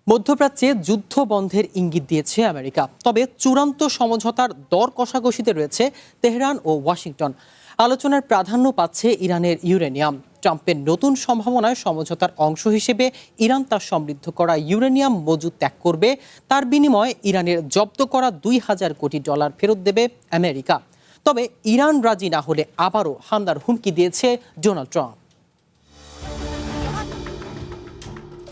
মধ্যপ্রাচ্যে যুদ্ধ বন্ধের ইঙ্গিত দিয়েছে আমেরিকা, তবে চূড়ান্ত সমঝোতার দর কষাকষিতে রয়েছে তেহরান ও ওয়াশিংটন। আলোচনার প্রাধান্য পাচ্ছে ইরানের ইউরেনিয়াম। ট্রাম্পের নতুন সম্ভাবনায় সমঝোতার অংশ হিসেবে ইরান তার সমৃদ্ধ করা ইউরেনিয়াম মজুদ ত্যাগ করবে। তার বিনিময়ে ইরানের জব্দ করা $2,000 কোটি ফেরত দেবে আমেরিকা। তবে ইরান রাজি না হলে আবারও হামলার হুমকি দিয়েছে ডোনাল্ড ট্রাম্প।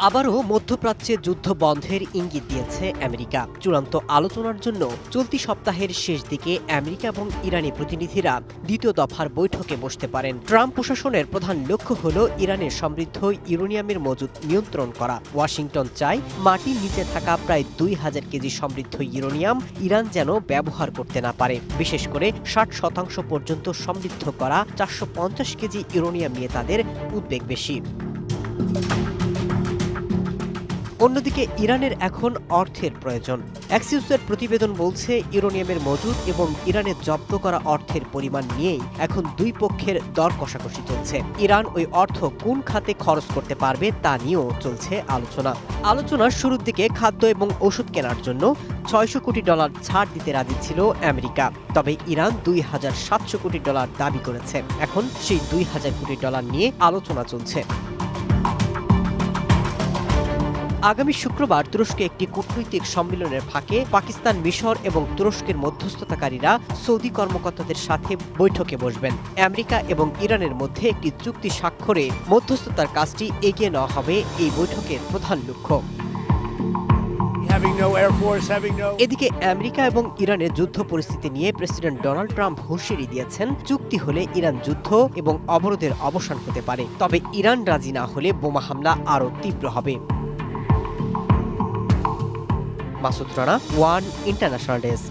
আবারও মধ্যপ্রাচ্যে যুদ্ধ বন্ধের ইঙ্গিত দিয়েছে আমেরিকা। চূড়ান্ত আলোচনার জন্য চলতি সপ্তাহের শেষ দিকে আমেরিকা এবং ইরানি প্রতিনিধিরা দ্বিতীয় দফার বৈঠকে বসতে পারেন। ট্রাম্প প্রশাসনের প্রধান লক্ষ্য হল ইরানের সমৃদ্ধ ইউরেনিয়ামের মজুদ নিয়ন্ত্রণ করা। ওয়াশিংটন চায় মাটির নিচে থাকা প্রায় 2,000 কেজি সমৃদ্ধ ইউরেনিয়াম ইরান যেন ব্যবহার করতে না পারে। বিশেষ করে 60% পর্যন্ত সমৃদ্ধ করা 450 কেজি ইউরেনিয়াম নিয়ে তাদের উদ্বেগ বেশি। অন্যদিকে ইরানের এখন অর্থের প্রয়োজন। অ্যাক্সিওসের প্রতিবেদন বলছে ইউরেনিয়ামের মজুদ এবং ইরানের জব্দ করা অর্থের পরিমাণ নিয়েই এখন দুই পক্ষের দর কষাকষি চলছে। ইরান ওই অর্থ কোন খাতে খরচ করতে পারবে তা নিয়েও চলছে আলোচনা। আলোচনার শুরুর দিকে খাদ্য এবং ওষুধ কেনার জন্য $600 কোটি ছাড় দিতে রাজি ছিল আমেরিকা। তবে ইরান $2,700 কোটি দাবি করেছে। এখন সেই $2,000 কোটি নিয়ে আলোচনা চলছে। আগামী শুক্রবার তুরস্কে একটি কূটনৈতিক সম্মেলনের ফাঁকে পাকিস্তান, মিশর এবং তুরস্কের মধ্যস্থতাকারীরা সৌদি কর্মকর্তাদের সাথে বৈঠকে বসবেন। আমেরিকা এবং ইরানের মধ্যে একটি চুক্তি স্বাক্ষরে মধ্যস্থতার কাজটি এগিয়ে নেওয়া হবে এই বৈঠকের প্রধান লক্ষ্য। এদিকে আমেরিকা এবং ইরানের যুদ্ধ পরিস্থিতি নিয়ে প্রেসিডেন্ট ডোনাল্ড ট্রাম্প হুঁশিয়ারি দিয়েছেন, চুক্তি হলে ইরান যুদ্ধ এবং অবরোধের অবসান হতে পারে। তবে ইরান রাজি না হলে বোমা হামলা আরও তীব্র হবে। Masud Rana, one international desk.